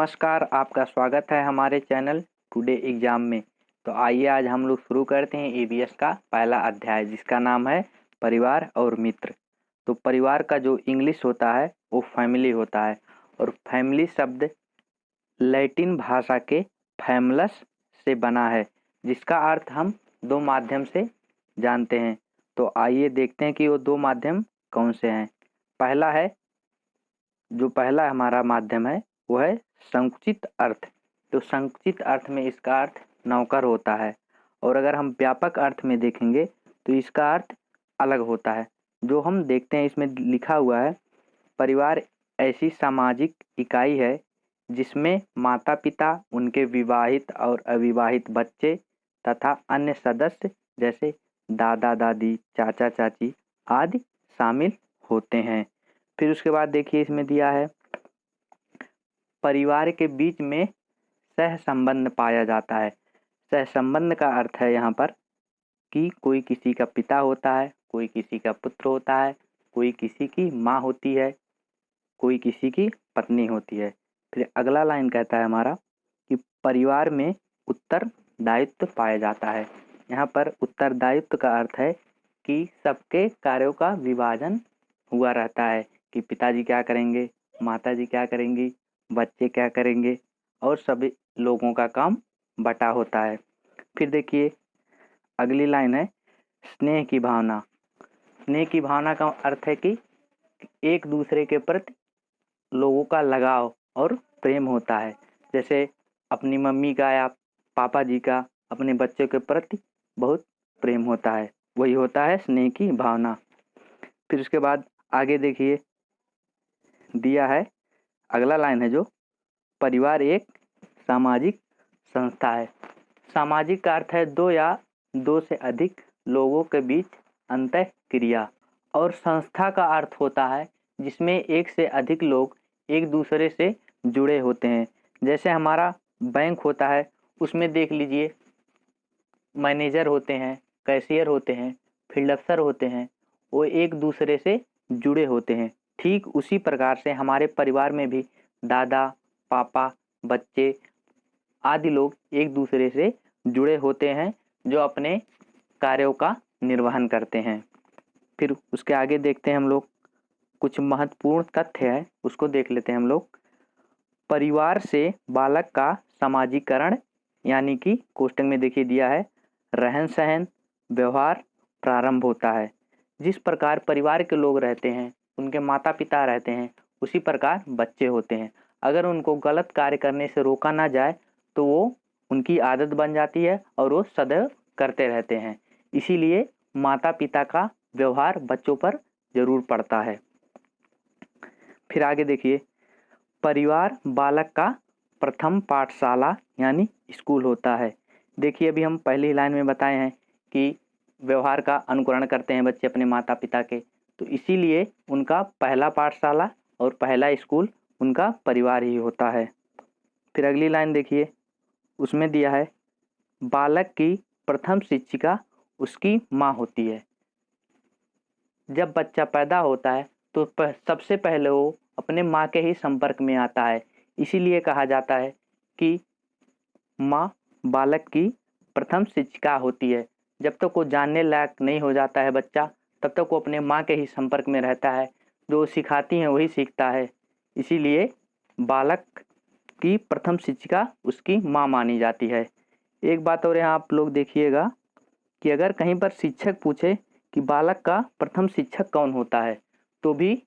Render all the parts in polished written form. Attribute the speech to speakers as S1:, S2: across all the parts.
S1: नमस्कार, आपका स्वागत है हमारे चैनल टुडे एग्जाम में। तो आइए आज हम लोग शुरू करते हैं ईवीएस का पहला अध्याय जिसका नाम है परिवार और मित्र। तो परिवार का जो इंग्लिश होता है वो फैमिली होता है और फैमिली शब्द लैटिन भाषा के फैमलस से बना है जिसका अर्थ हम दो माध्यम से जानते हैं। तो आइए देखते हैं कि वो दो माध्यम कौन से हैं। पहला हमारा माध्यम है वो है संकुचित अर्थ। तो संकुचित अर्थ में इसका अर्थ नौकर होता है और अगर हम व्यापक अर्थ में देखेंगे तो इसका अर्थ अलग होता है। जो हम देखते हैं इसमें लिखा हुआ है, परिवार ऐसी सामाजिक इकाई है जिसमें माता पिता, उनके विवाहित और अविवाहित बच्चे तथा अन्य सदस्य जैसे दादा दादी, चाचा चाची आदि शामिल होते हैं। फिर उसके बाद देखिए इसमें दिया है, परिवार के बीच में सहसंबंध पाया जाता है। सहसंबंध का अर्थ है यहाँ पर कि कोई किसी का पिता होता है, कोई किसी का पुत्र होता है, कोई किसी की माँ होती है, कोई किसी की पत्नी होती है। फिर अगला लाइन कहता है हमारा कि परिवार में उत्तरदायित्व पाया जाता है। यहाँ पर उत्तरदायित्व का अर्थ है कि सबके कार्यों का विभाजन हुआ रहता है कि पिताजी क्या करेंगे, माताजी क्या करेंगी, बच्चे क्या करेंगे और सभी लोगों का काम बटा होता है। फिर देखिए अगली लाइन है स्नेह की भावना। स्नेह की भावना का अर्थ है कि एक दूसरे के प्रति लोगों का लगाव और प्रेम होता है। जैसे अपनी मम्मी का या पापा जी का अपने बच्चों के प्रति बहुत प्रेम होता है, वही होता है स्नेह की भावना। फिर उसके बाद आगे देखिए दिया है, अगला लाइन है जो परिवार एक सामाजिक संस्था है। सामाजिक का अर्थ है दो या दो से अधिक लोगों के बीच अंतःक्रिया, और संस्था का अर्थ होता है जिसमें एक से अधिक लोग एक दूसरे से जुड़े होते हैं। जैसे हमारा बैंक होता है, उसमें देख लीजिए मैनेजर होते हैं, कैशियर होते हैं, फील्ड अफसर होते हैं, वो एक दूसरे से जुड़े होते हैं। ठीक उसी प्रकार से हमारे परिवार में भी दादा, पापा, बच्चे आदि लोग एक दूसरे से जुड़े होते हैं जो अपने कार्यों का निर्वहन करते हैं। फिर उसके आगे देखते हैं हम लोग, कुछ महत्वपूर्ण तथ्य है उसको देख लेते हैं हम लोग। परिवार से बालक का समाजीकरण यानी कि कोष्टक में देखिए दिया है, रहन सहन व्यवहार प्रारंभ होता है। जिस प्रकार परिवार के लोग रहते हैं, उनके माता पिता रहते हैं, उसी प्रकार बच्चे होते हैं। अगर उनको गलत कार्य करने से रोका ना जाए तो वो उनकी आदत बन जाती है और वो सदैव करते रहते हैं। इसीलिए माता पिता का व्यवहार बच्चों पर जरूर पड़ता है। फिर आगे देखिए, परिवार बालक का प्रथम पाठशाला यानी स्कूल होता है। देखिए अभी हम पहली लाइन में बताए हैं कि व्यवहार का अनुकरण करते हैं बच्चे अपने माता पिता के, तो इसीलिए उनका पहला पाठशाला और पहला स्कूल उनका परिवार ही होता है। फिर अगली लाइन देखिए, उसमें दिया है बालक की प्रथम शिक्षिका उसकी माँ होती है। जब बच्चा पैदा होता है तो सबसे पहले वो अपने माँ के ही संपर्क में आता है। इसीलिए कहा जाता है कि माँ बालक की प्रथम शिक्षिका होती है। जब तक वो जानने लायक नहीं हो जाता है बच्चा, तब तक वो अपने माँ के ही संपर्क में रहता है। जो सिखाती हैं वही सीखता है। इसीलिए बालक की प्रथम शिक्षिका उसकी माँ मानी जाती है। एक बात और यहाँ आप लोग देखिएगा कि अगर कहीं पर शिक्षक पूछे कि बालक का प्रथम शिक्षक कौन होता है, तो भी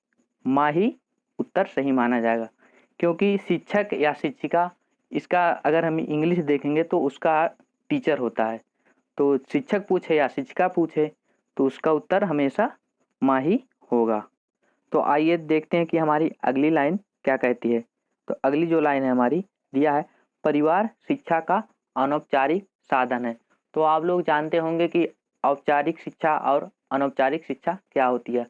S1: माँ ही उत्तर सही माना जाएगा, क्योंकि शिक्षक या शिक्षिका इसका अगर हम इंग्लिश देखेंगे तो उसका टीचर होता है। तो शिक्षक पूछे या शिक्षिका पूछे तो उसका उत्तर हमेशा माँ ही होगा। तो आइए देखते हैं कि हमारी अगली लाइन क्या कहती है। तो अगली जो लाइन है हमारी दिया है, परिवार शिक्षा का अनौपचारिक साधन है। तो आप लोग जानते होंगे कि औपचारिक शिक्षा और अनौपचारिक शिक्षा क्या होती है।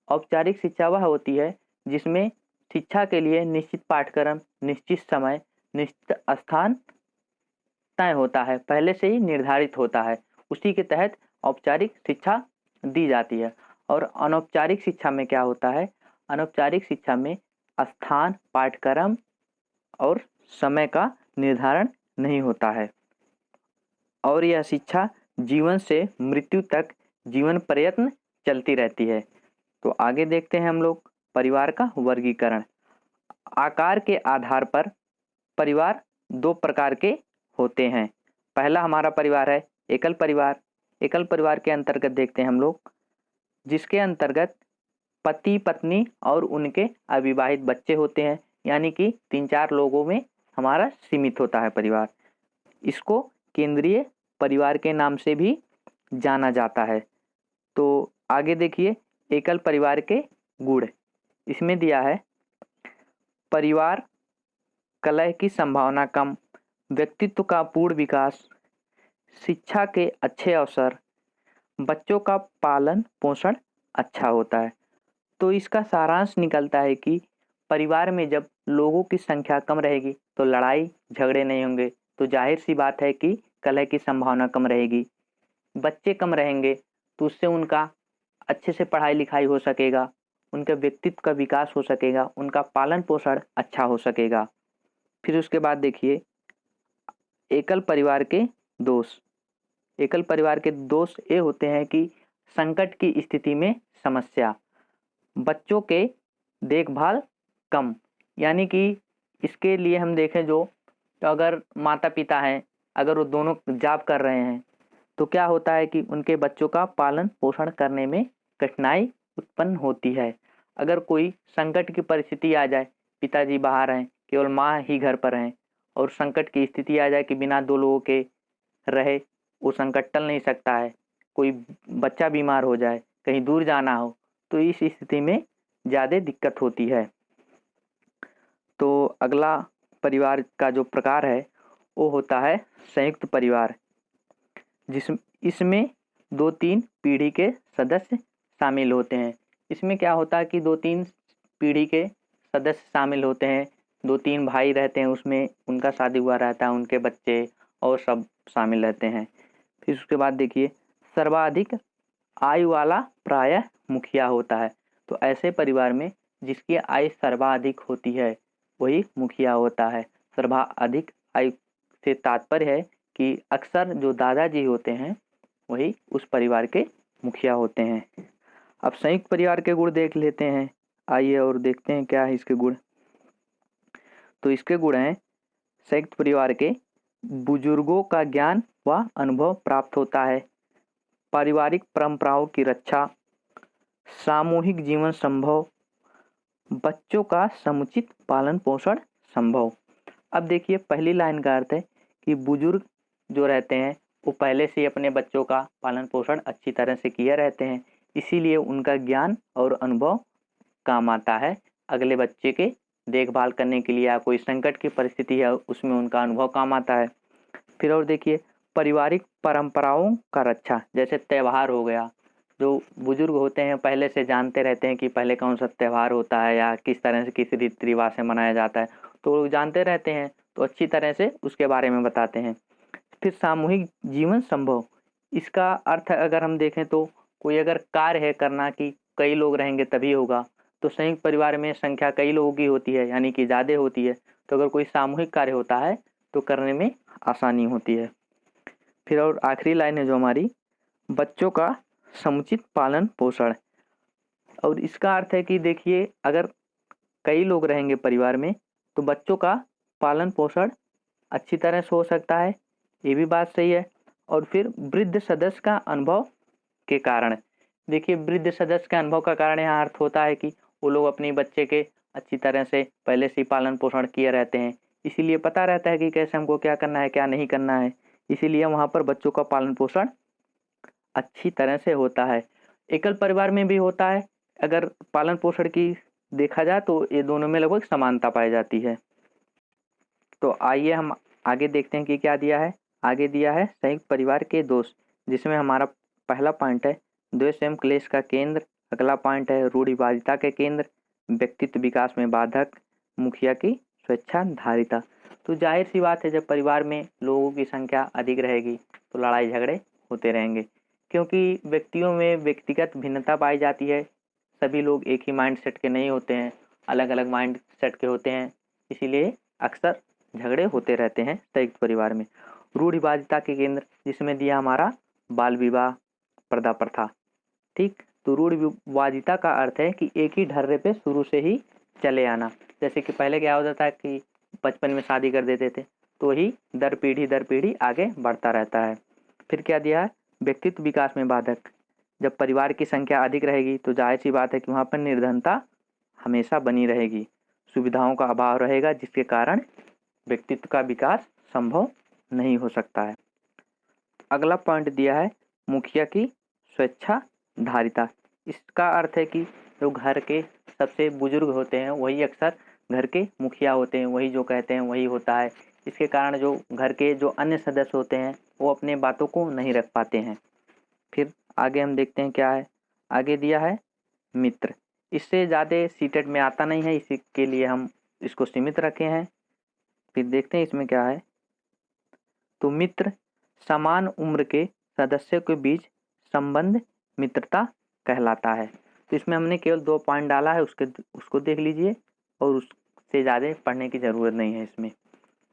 S1: औपचारिक शिक्षा वह होती है जिसमें शिक्षा के लिए निश्चित पाठ्यक्रम, निश्चित समय, निश्चित स्थान तय होता है, पहले से ही निर्धारित होता है। उसी के तहत औपचारिक शिक्षा दी जाती है। और अनौपचारिक शिक्षा में क्या होता है, अनौपचारिक शिक्षा में स्थान, पाठ्यक्रम और समय का निर्धारण नहीं होता है और यह शिक्षा जीवन से मृत्यु तक जीवन प्रयत्न चलती रहती है। तो आगे देखते हैं हम लोग परिवार का वर्गीकरण। आकार के आधार पर परिवार दो प्रकार के होते हैं। पहला हमारा परिवार है एकल परिवार। एकल परिवार के अंतर्गत देखते हैं हम लोग, जिसके अंतर्गत पति पत्नी और उनके अविवाहित बच्चे होते हैं, यानी कि 3-4 लोगों में हमारा सीमित होता है परिवार। इसको केंद्रीय परिवार के नाम से भी जाना जाता है। तो आगे देखिए एकल परिवार के गुण। इसमें दिया है परिवार कलह की संभावना कम, व्यक्तित्व का पूर्ण विकास, शिक्षा के अच्छे अवसर, बच्चों का पालन पोषण अच्छा होता है। तो इसका सारांश निकलता है कि परिवार में जब लोगों की संख्या कम रहेगी तो लड़ाई झगड़े नहीं होंगे, तो जाहिर सी बात है कि कलह की संभावना कम रहेगी। बच्चे कम रहेंगे तो उससे उनका अच्छे से पढ़ाई लिखाई हो सकेगा, उनके व्यक्तित्व का विकास हो सकेगा, उनका पालन पोषण अच्छा हो सकेगा। फिर उसके बाद देखिए एकल परिवार के दोष। एकल परिवार के दोष ये होते हैं कि संकट की स्थिति में समस्या, बच्चों के देखभाल कम, यानी कि इसके लिए हम देखें जो तो अगर माता पिता हैं, अगर वो दोनों जॉब कर रहे हैं तो क्या होता है कि उनके बच्चों का पालन पोषण करने में कठिनाई उत्पन्न होती है। अगर कोई संकट की परिस्थिति आ जाए, पिताजी बाहर हैं, केवल माँ ही घर पर हैं और संकट की स्थिति आ जाए कि बिना 2 लोगों के रहे वो संकट टल नहीं सकता है, कोई बच्चा बीमार हो जाए, कहीं दूर जाना हो, तो इस स्थिति में ज़्यादा दिक्कत होती है। तो अगला परिवार का जो प्रकार है वो होता है संयुक्त परिवार, इसमें 2-3 पीढ़ी के सदस्य शामिल होते हैं। इसमें क्या होता है कि 2-3 पीढ़ी के सदस्य शामिल होते हैं, 2-3 भाई रहते हैं उसमें, उनका शादी हुआ रहता है, उनके बच्चे और सब शामिल रहते हैं। फिर उसके बाद देखिए सर्वाधिक आयु वाला प्रायः मुखिया होता है। तो ऐसे परिवार में जिसकी आयु सर्वाधिक होती है वही मुखिया होता है। सर्वाधिक आयु से तात्पर्य है कि अक्सर जो दादाजी होते हैं वही उस परिवार के मुखिया होते हैं। अब संयुक्त परिवार के गुण देख लेते हैं, आइए और देखते हैं क्या है इसके गुण। तो इसके गुण हैं संयुक्त परिवार के बुजुर्गों का ज्ञान व अनुभव प्राप्त होता है, पारिवारिक परंपराओं की रक्षा, सामूहिक जीवन संभव, बच्चों का समुचित पालन पोषण संभव। अब देखिए पहली लाइन का अर्थ है कि बुजुर्ग जो रहते हैं वो पहले से अपने बच्चों का पालन पोषण अच्छी तरह से किए रहते हैं, इसीलिए उनका ज्ञान और अनुभव काम आता है अगले बच्चे के देखभाल करने के लिए, या कोई संकट की परिस्थिति है उसमें उनका अनुभव काम आता है। फिर और देखिए पारिवारिक परंपराओं का रक्षा, जैसे त्यौहार हो गया, जो बुजुर्ग होते हैं पहले से जानते रहते हैं कि पहले कौन सा त्यौहार होता है या किस तरह से किस रीति रिवाज से मनाया जाता है, तो लोग जानते रहते हैं तो अच्छी तरह से उसके बारे में बताते हैं। फिर सामूहिक जीवन संभव, इसका अर्थ अगर हम देखें तो कोई अगर कार्य है करना कि कई लोग रहेंगे तभी होगा, तो संयुक्त परिवार में संख्या कई लोगों की होती है यानी कि ज़्यादा होती है, तो अगर कोई सामूहिक कार्य होता है तो करने में आसानी होती है। फिर और आखिरी लाइन है जो हमारी, बच्चों का समुचित पालन पोषण, और इसका अर्थ है कि देखिए अगर कई लोग रहेंगे परिवार में तो बच्चों का पालन पोषण अच्छी तरह से हो सकता है, ये भी बात सही है। और फिर वृद्ध सदस्य का अनुभव के कारण, देखिए वृद्ध सदस्य के अनुभव का कारण यहाँ अर्थ होता है कि वो लोग अपने बच्चे के अच्छी तरह से पहले से पालन पोषण किए रहते हैं, इसीलिए पता रहता है कि कैसे हमको क्या करना है क्या नहीं करना है, इसीलिए वहाँ पर बच्चों का पालन पोषण अच्छी तरह से होता है। एकल परिवार में भी होता है, अगर पालन पोषण की देखा जाए तो ये दोनों में लगभग समानता पाई जाती है। तो आइए हम आगे देखते हैं कि क्या दिया है। आगे दिया है संयुक्त परिवार के दोष, जिसमें हमारा पहला पॉइंट है द्वेष एवं क्लेश का केंद्र, अगला पॉइंट है रूढ़िवादिता के केंद्र, व्यक्तित्व विकास में बाधक, मुखिया की स्वेच्छाधारिता। तो जाहिर सी बात है जब परिवार में लोगों की संख्या अधिक रहेगी तो लड़ाई झगड़े होते रहेंगे, क्योंकि व्यक्तियों में व्यक्तिगत भिन्नता पाई जाती है, सभी लोग एक ही माइंड सेट के नहीं होते हैं, अलग अलग माइंड सेट के होते हैं, इसीलिए अक्सर झगड़े होते रहते हैं संयुक्त परिवार में। रूढ़िवादिता के केंद्र, जिसमें दिया हमारा बाल विवाह, पर्दा प्रथा। ठीक, तो रूढ़िवादिता का अर्थ है कि एक ही ढर्रे पे शुरू से ही चले आना। जैसे कि पहले क्या होता था कि बचपन में शादी कर देते थे, तो वही दर पीढ़ी आगे बढ़ता रहता है। फिर क्या दिया है, व्यक्तित्व विकास में बाधक। जब परिवार की संख्या अधिक रहेगी तो जाहिर सी बात है कि वहाँ पर निर्धनता हमेशा बनी रहेगी, सुविधाओं का अभाव रहेगा, जिसके कारण व्यक्तित्व का विकास संभव नहीं हो सकता है। अगला पॉइंट दिया है मुखिया की स्वेच्छाधारिता। इसका अर्थ है कि जो घर के सबसे बुजुर्ग होते हैं वही अक्सर घर के मुखिया होते हैं, वही जो कहते हैं वही होता है। इसके कारण जो घर के जो अन्य सदस्य होते हैं वो अपने बातों को नहीं रख पाते हैं। फिर आगे हम देखते हैं क्या है, आगे दिया है मित्र। इससे ज़्यादा सीटेट में आता नहीं है, इसी के लिए हम इसको सीमित रखे हैं। फिर देखते हैं इसमें क्या है, तो मित्र समान उम्र के सदस्यों के बीच संबंध मित्रता कहलाता है। तो इसमें हमने केवल 2 पॉइंट डाला है, उसको देख लीजिए और उससे ज़्यादा पढ़ने की ज़रूरत नहीं है इसमें।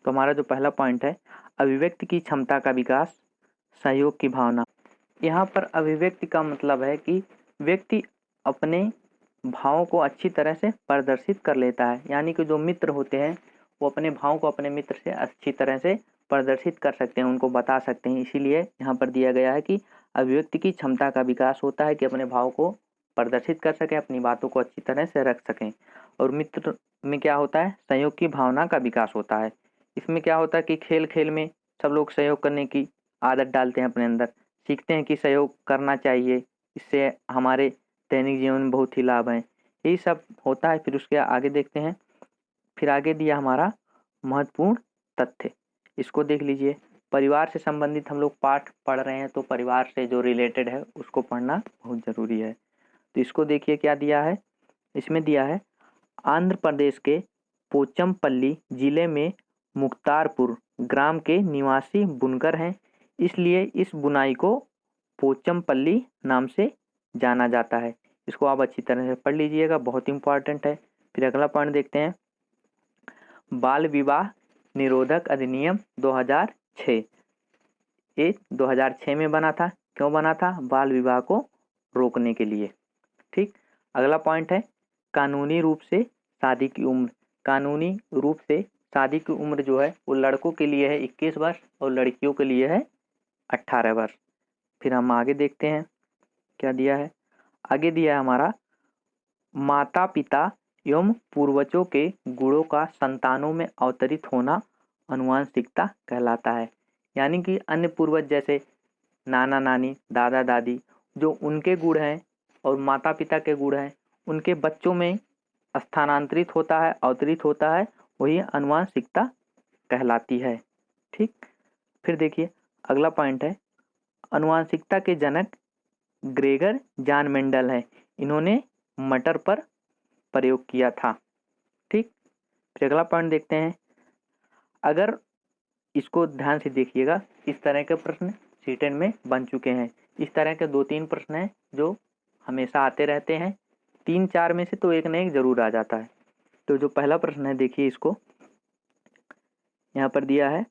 S1: तो हमारा जो पहला पॉइंट है, अभिव्यक्ति की क्षमता का विकास, सहयोग की भावना। यहाँ पर अभिव्यक्ति का मतलब है कि व्यक्ति अपने भावों को अच्छी तरह से प्रदर्शित कर लेता है, यानी कि जो मित्र होते हैं वो अपने भावों को अपने मित्र से अच्छी तरह से प्रदर्शित कर सकते हैं, उनको बता सकते हैं। इसीलिए यहाँ पर दिया गया है कि अभिव्यक्ति की क्षमता का विकास होता है कि अपने भाव को प्रदर्शित कर सकें, अपनी बातों को अच्छी तरह से रख सकें। और मित्र में क्या होता है, सहयोग की भावना का विकास होता है। इसमें क्या होता है कि खेल खेल में सब लोग सहयोग करने की आदत डालते हैं अपने अंदर, सीखते हैं कि सहयोग करना चाहिए, इससे हमारे दैनिक जीवन में बहुत ही लाभ हैं, यही सब होता है। फिर उसके आगे देखते हैं, फिर आगे दिया हमारा महत्वपूर्ण तथ्य, इसको देख लीजिए। परिवार से संबंधित हम लोग पाठ पढ़ रहे हैं, तो परिवार से जो रिलेटेड है उसको पढ़ना बहुत ज़रूरी है। तो इसको देखिए क्या दिया है, इसमें दिया है आंध्र प्रदेश के पोचमपल्ली जिले में मुख्तारपुर ग्राम के निवासी बुनकर हैं, इसलिए इस बुनाई को पोचमपल्ली नाम से जाना जाता है। इसको आप अच्छी तरह से पढ़ लीजिएगा, बहुत इंपॉर्टेंट है। फिर अगला पॉइंट देखते हैं, बाल विवाह निरोधक अधिनियम 2006। ये 2006 में बना था। क्यों बना था, बाल विवाह को रोकने के लिए। ठीक, अगला पॉइंट है कानूनी रूप से शादी की उम्र। कानूनी रूप से शादी की उम्र जो है वो लड़कों के लिए है 21 वर्ष और लड़कियों के लिए है 18 वर्ष। फिर हम आगे देखते हैं क्या दिया है, आगे दिया है हमारा माता पिता एवं पूर्वजों के गुणों का संतानों में अवतरित होना अनुवांशिकता कहलाता है। यानी कि अन्य पूर्वज जैसे नाना नानी, दादा दादी, जो उनके गुण हैं और माता पिता के गुण हैं उनके बच्चों में स्थानांतरित होता है, अवतरित होता है, वही अनुवांशिकता कहलाती है। ठीक, फिर देखिए अगला पॉइंट है, अनुवांशिकता के जनक ग्रेगर जॉन मेंडल हैं, इन्होंने मटर पर प्रयोग किया था। ठीक, फिर अगला पॉइंट देखते हैं, अगर इसको ध्यान से देखिएगा, इस तरह के प्रश्न सीटेन में बन चुके हैं। इस तरह के 2-3 प्रश्न हैं जो हमेशा आते रहते हैं, 3-4 में से तो एक न एक जरूर आ जाता है। तो जो पहला प्रश्न है देखिए, इसको यहाँ पर दिया है,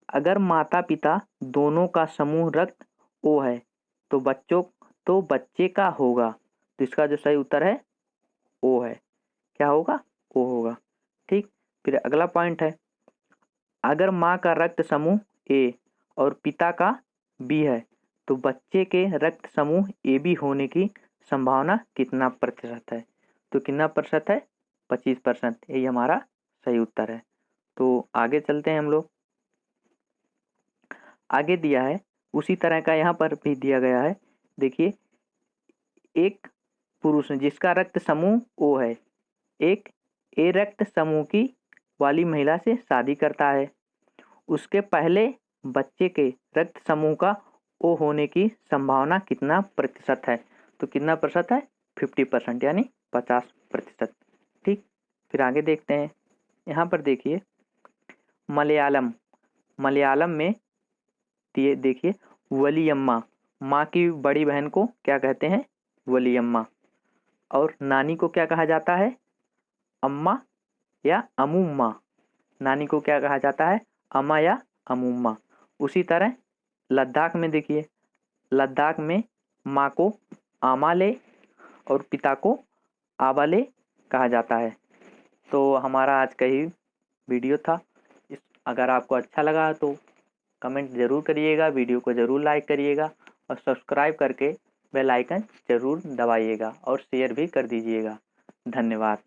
S1: अगर माता पिता दोनों का समूह रक्त O है तो बच्चे का होगा। तो इसका जो सही उत्तर है O है। क्या होगा, O होगा। ठीक, फिर अगला पॉइंट है, अगर माँ का रक्त समूह A और पिता का B है तो बच्चे के रक्त समूह AB होने की संभावना कितना प्रतिशत है। तो कितना प्रतिशत है, 25%। यही हमारा सही उत्तर है। तो आगे चलते हैं हम लोग, आगे दिया है उसी तरह का यहाँ पर भी दिया गया है। देखिए, एक पुरुष जिसका रक्त समूह O है, एक A रक्त समूह की वाली महिला से शादी करता है, उसके पहले बच्चे के रक्त समूह का O होने की संभावना कितना प्रतिशत है। तो कितना प्रतिशत है, 50%, यानी 50%। ठीक, फिर आगे देखते हैं, यहाँ पर देखिए मलयालम में देखिए वलीयम्मा, माँ की बड़ी बहन को क्या कहते हैं, वलीयम्मा, और नानी को क्या कहा जाता है, अम्मा या अमुम्मा। नानी को क्या कहा जाता है? अम्मा या अमूम्मा। उसी तरह लद्दाख में देखिए, लद्दाख में माँ को आमाले और पिता को आबाले कहा जाता है। तो हमारा आज का ही वीडियो था। अगर आपको अच्छा लगा तो कमेंट ज़रूर करिएगा, वीडियो को ज़रूर लाइक करिएगा और सब्सक्राइब करके बेल आइकन ज़रूर दबाइएगा और शेयर भी कर दीजिएगा। धन्यवाद।